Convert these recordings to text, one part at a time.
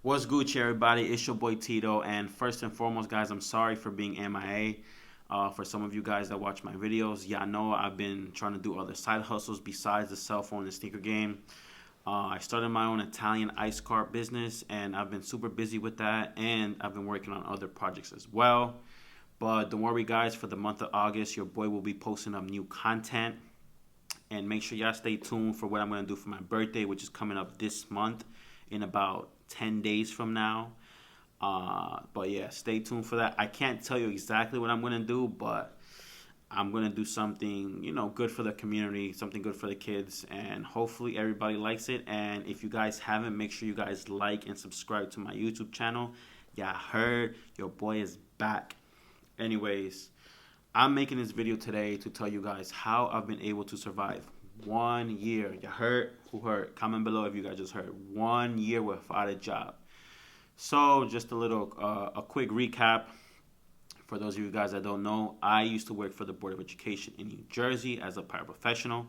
What's Gucci, everybody? It's your boy Tito, and first and foremost, guys, I'm sorry for being MIA. For some of you guys that watch my videos, yeah, I know I've been trying to do other side hustles besides the cell phone and sneaker game. I started my own Italian ice cart business, and I've been super busy with that, and I've been working on other projects as well. But don't worry, guys, for the month of August, your boy will be posting up new content. And make sure y'all stay tuned for what I'm going to do for my birthday, which is coming up this month in about 10 days from now. But yeah, stay tuned for that. I can't tell you exactly what I'm going to do, but I'm going to do something, good for the community, something good for the kids, and hopefully everybody likes it. And if you guys haven't, make sure you guys like and subscribe to my YouTube channel. Yeah, I heard your boy is back. Anyways, I'm making this video today to tell you guys how I've been able to survive 1 year. You heard? Who heard? Comment below if you guys just heard. 1 year without a job. So just a quick recap. For those of you guys that don't know, I used to work for the Board of Education in New Jersey as a paraprofessional.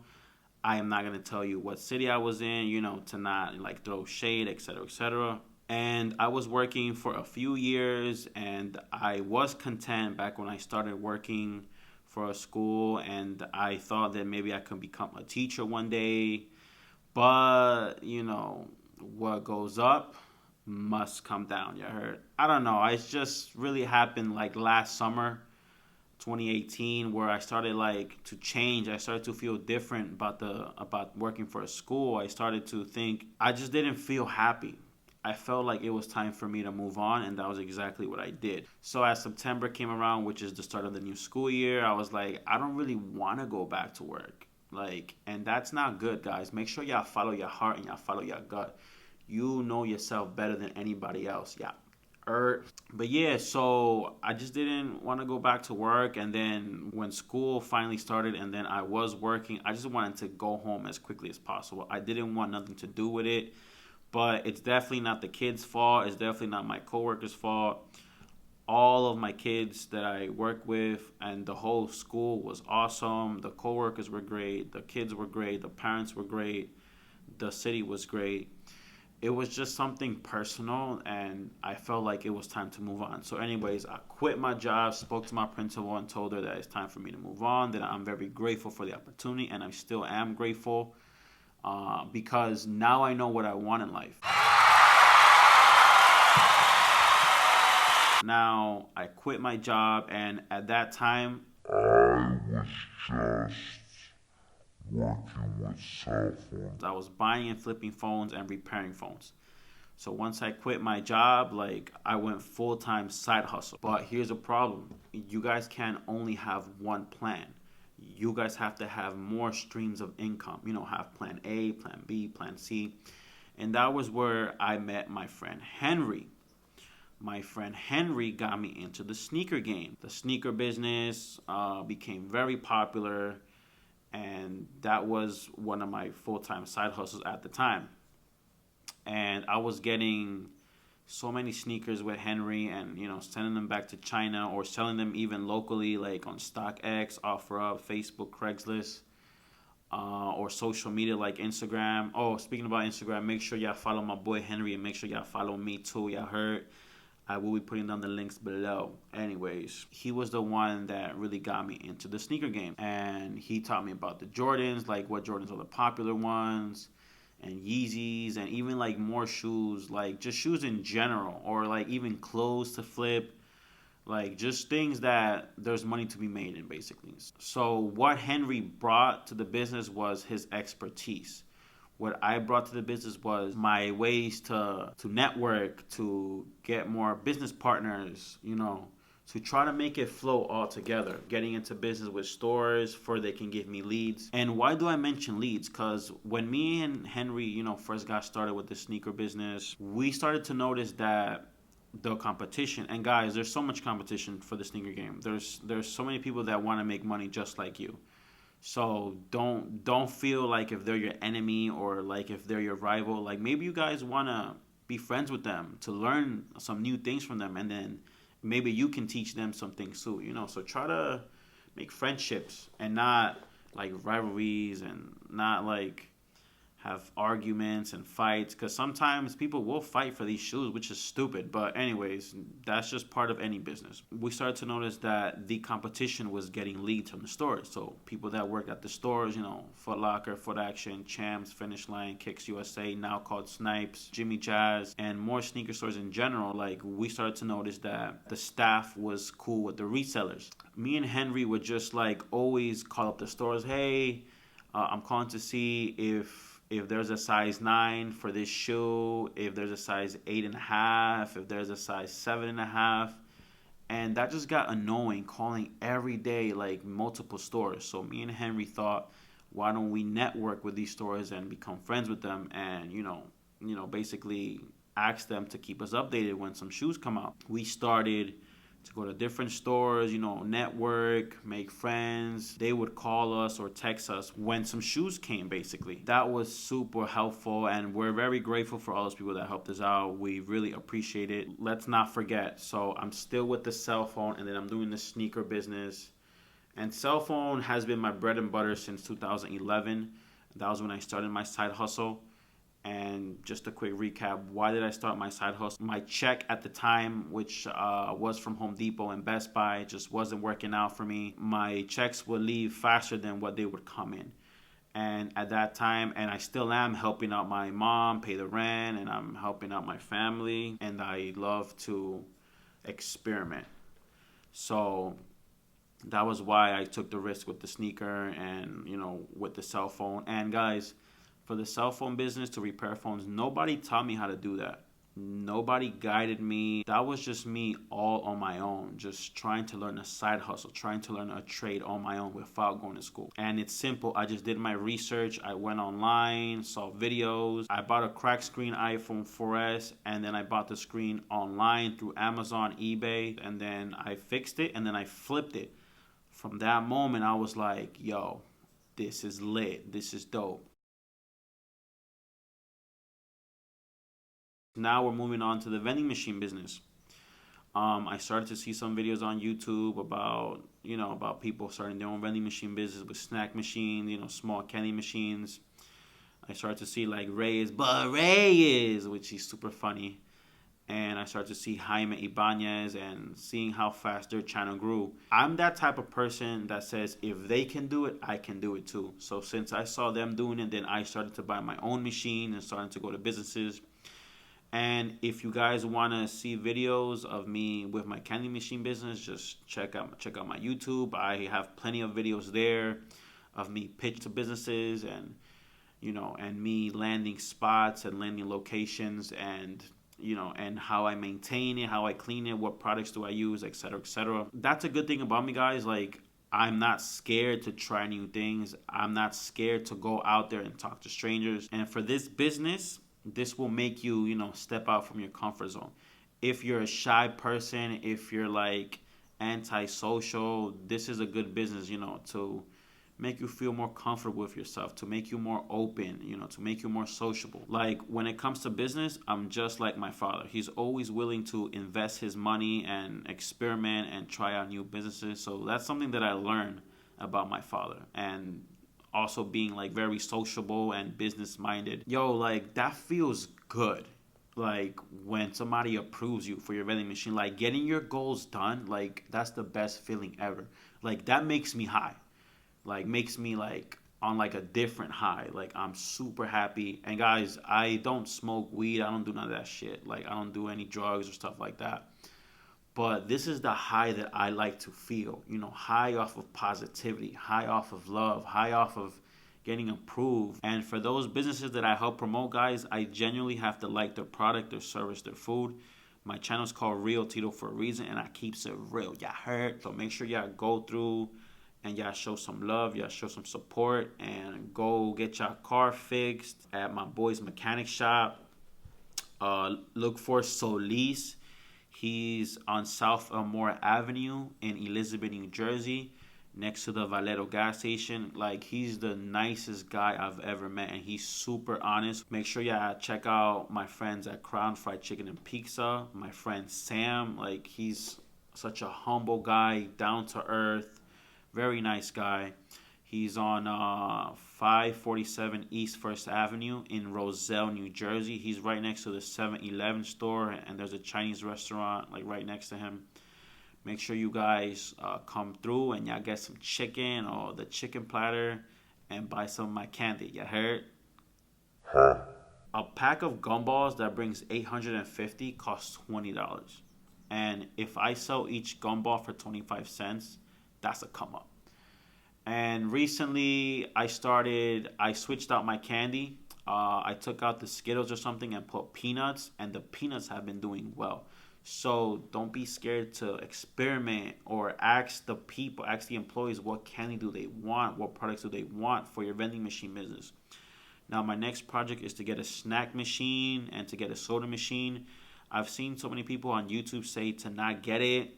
I am not going to tell you what city I was in, to not like throw shade, etc., etc. And I was working for a few years, and I was content back when I started working for a school, and I thought that maybe I could become a teacher one day. But, what goes up must come down, you heard? I don't know. It just really happened like last summer, 2018, where I started to change. I started to feel different about working for a school. I started to think I just didn't feel happy. I felt like it was time for me to move on, and that was exactly what I did. So as September came around, which is the start of the new school year, I was like, I don't really want to go back to work. And that's not good, guys. Make sure y'all follow your heart and y'all follow your gut. You know yourself better than anybody else. Yeah. But yeah, so I just didn't want to go back to work. And then when school finally started and then I was working, I just wanted to go home as quickly as possible. I didn't want nothing to do with it. But it's definitely not the kids' fault. It's definitely not my coworkers' fault. All of my kids that I work with and the whole school was awesome. The coworkers were great. The kids were great. The parents were great. The city was great. It was just something personal, and I felt like it was time to move on. So anyways, I quit my job, spoke to my principal, and told her that it's time for me to move on, that I'm very grateful for the opportunity, and I still am grateful. Because now I know what I want in life. Now I quit my job, and at that time, I was just working with cell phones. I was buying and flipping phones and repairing phones. So once I quit my job, I went full-time side hustle. But here's a problem. You guys can only have one plan. You guys have to have more streams of income. Have plan A, plan B, plan C. And that was where I met my friend Henry. My friend Henry got me into the sneaker game. The sneaker business became very popular, and that was one of my full-time side hustles at the time. And I was getting so many sneakers with Henry and, sending them back to China or selling them even locally, like on StockX, OfferUp, Facebook, Craigslist, or social media like Instagram. Oh, speaking about Instagram, make sure y'all follow my boy Henry and make sure y'all follow me too. Y'all heard? I will be putting down the links below. Anyways, he was the one that really got me into the sneaker game. And he taught me about the Jordans, like what Jordans are the popular ones, and Yeezys, and even more shoes, just shoes in general, or even clothes to flip, just things that there's money to be made in, basically. So what Henry brought to the business was his expertise. What I brought to the business was my ways to network, to get more business partners, to try to make it flow all together, getting into business with stores for they can give me leads. And why do I mention leads? Because when me and Henry, first got started with the sneaker business, we started to notice that the competition, and guys, there's so much competition for the sneaker game. There's so many people that want to make money just like you. So don't feel like if they're your enemy or if they're your rival, maybe you guys want to be friends with them to learn some new things from them, and then maybe you can teach them some things too, So try to make friendships and not rivalries, and not have arguments and fights, because sometimes people will fight for these shoes, which is stupid. But anyways, that's just part of any business. We started to notice that the competition was getting leads from the stores. So people that worked at the stores, Foot Locker, Foot Action, Champs, Finish Line, Kicks USA, now called Snipes, Jimmy Jazz, and more sneaker stores in general, like we started to notice that the staff was cool with the resellers. Me and Henry would just like always call up the stores, hey, I'm calling to see if there's a size 9 for this shoe, if there's a size 8.5, if there's a size 7.5. And that just got annoying, calling every day, like multiple stores. So me and Henry thought, why don't we network with these stores and become friends with them, and basically ask them to keep us updated when some shoes come out. We started to go to different stores, network, make friends. They would call us or text us when some shoes came, basically. That was super helpful, and we're very grateful for all those people that helped us out. We really appreciate it. Let's not forget, so I'm still with the cell phone, and then I'm doing the sneaker business. And cell phone has been my bread and butter since 2011. That was when I started my side hustle. And just a quick recap, why did I start my side hustle? My check at the time, which was from Home Depot and Best Buy, just wasn't working out for me. My checks would leave faster than what they would come in. And at that time, and I still am helping out my mom pay the rent, and I'm helping out my family, and I love to experiment. So that was why I took the risk with the sneaker and, with the cell phone. And guys, for the cell phone business, to repair phones, nobody taught me how to do that. Nobody guided me. That was just me all on my own, just trying to learn a side hustle, trying to learn a trade on my own without going to school. And it's simple. I just did my research. I went online, saw videos. I bought a cracked screen iPhone 4S, and then I bought the screen online through Amazon, eBay, and then I fixed it, and then I flipped it. From that moment, I was like, yo, this is lit. This is dope. Now we're moving on to the vending machine business. I started to see some videos on YouTube about people starting their own vending machine business with snack machines, small candy machines. I started to see like Reyes, which is super funny. And I started to see Hyme Ibanez and seeing how fast their channel grew. I'm that type of person that says if they can do it, I can do it too. So since I saw them doing it, then I started to buy my own machine and started to go to businesses. And if you guys want to see videos of me with my candy machine business, just check out my YouTube. I have plenty of videos there of me pitch to businesses and and me landing spots and landing locations and and how I maintain it, how I clean it, what products do I use, etc., etc. That's a good thing about me, guys. Like, I'm not scared to try new things. I'm not scared to go out there and talk to strangers. And for this business, this will make you, step out from your comfort zone. If you're a shy person, if you're like antisocial, this is a good business, to make you feel more comfortable with yourself, to make you more open, to make you more sociable. Like when it comes to business, I'm just like my father. He's always willing to invest his money and experiment and try out new businesses. So that's something that I learned about my father. And also being like very sociable and business minded. Yo, like that feels good. Like when somebody approves you for your vending machine, like getting your goals done, like that's the best feeling ever. Like that makes me high. Like makes me like on like a different high. Like I'm super happy. And guys, I don't smoke weed. I don't do none of that shit. Like I don't do any drugs or stuff like that. But this is the high that I like to feel, high off of positivity, high off of love, high off of getting approved. And for those businesses that I help promote, guys, I genuinely have to like their product, their service, their food. My channel is called Real Tito for a reason, and I keeps it real. Y'all heard? So make sure y'all go through and y'all show some love, y'all show some support, and go get y'all car fixed at my boy's mechanic shop. Look for Solis. He's on South Elmore Avenue in Elizabeth, New Jersey, next to the Valero gas station. Like, he's the nicest guy I've ever met, and he's super honest. Make sure y'all check out my friends at Crown Fried Chicken and Pizza. My friend Sam, like, he's such a humble guy, down to earth, very nice guy. He's on 547 East First Avenue in Roselle, New Jersey. He's right next to the 7-Eleven store, and there's a Chinese restaurant like right next to him. Make sure you guys come through and y'all get some chicken or the chicken platter and buy some of my candy. You heard? Huh? A pack of gumballs that brings 850 costs $20. And if I sell each gumball for 25 cents, that's a come up. And recently I switched out my candy. I took out the Skittles or something and put peanuts, and the peanuts have been doing well. So don't be scared to experiment or ask the employees what candy do they want, what products do they want for your vending machine business. Now, my next project is to get a snack machine and to get a soda machine. I've seen so many people on YouTube say to not get it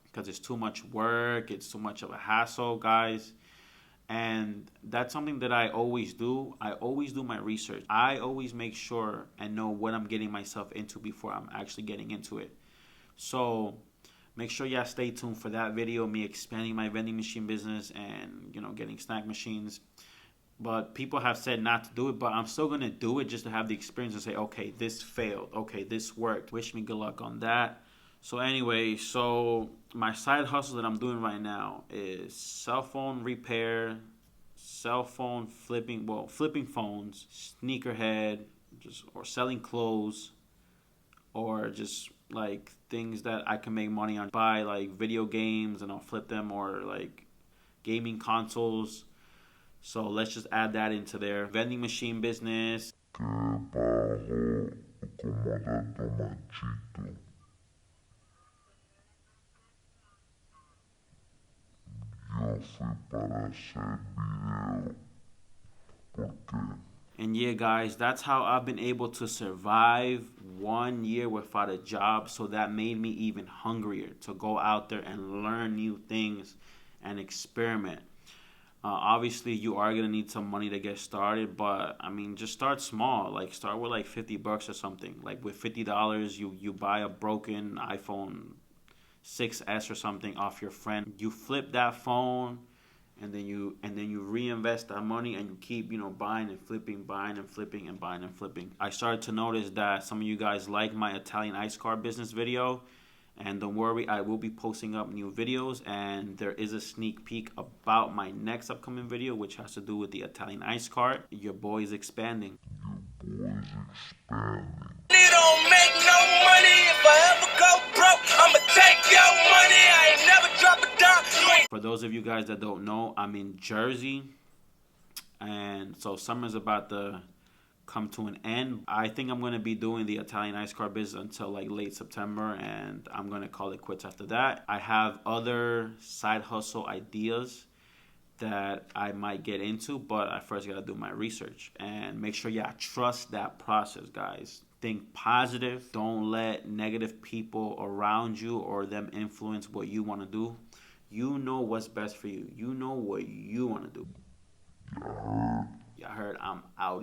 because it's too much work, it's too much of a hassle, guys. And that's something that I always do. I always do my research. I always make sure and know what I'm getting myself into before I'm actually getting into it. So make sure y'all stay tuned for that video, me expanding my vending machine business and, getting snack machines. But people have said not to do it, but I'm still going to do it just to have the experience and say, okay, this failed. Okay, this worked. Wish me good luck on that. So anyway, my side hustle that I'm doing right now is cell phone repair, cell phone flipping phones, sneakerhead, or selling clothes, or just like things that I can make money on. Buy like video games and I'll flip them, or like gaming consoles. So let's just add that into there. Vending machine business. ¿Qué bajo o comodando machito? Yo fui para hacer video. ¿Por qué? And yeah, guys, that's how I've been able to survive 1 year without a job. So that made me even hungrier to go out there and learn new things and experiment. Obviously, you are going to need some money to get started, but I mean, just start small. Like, start with like $50 or something. Like, with $50, you buy a broken iPhone 6S or something off your friend. You flip that phone, and then you reinvest that money, and you keep buying and flipping, buying and flipping, and buying and flipping. I started to notice that some of you guys like my Italian ice car business video. And don't worry, I will be posting up new videos, and there is a sneak peek about my next upcoming video, which has to do with the Italian ice cart. Your boy is expanding. Your boy's expanding. It don't make no money. If I ever go broke, I'ma take your money. I ain't never drop a dime. For those of you guys that don't know, I'm in Jersey, and so summer's about to come to an end. I think I'm going to be doing the Italian ice car business until like late September, and I'm going to call it quits after that. I have other side hustle ideas that I might get into, but I first got to do my research and make sure y'all trust that process, guys. Think positive. Don't let negative people around you or them influence what you want to do. You know what's best for you. You know what you want to do. Y'all heard I'm outie.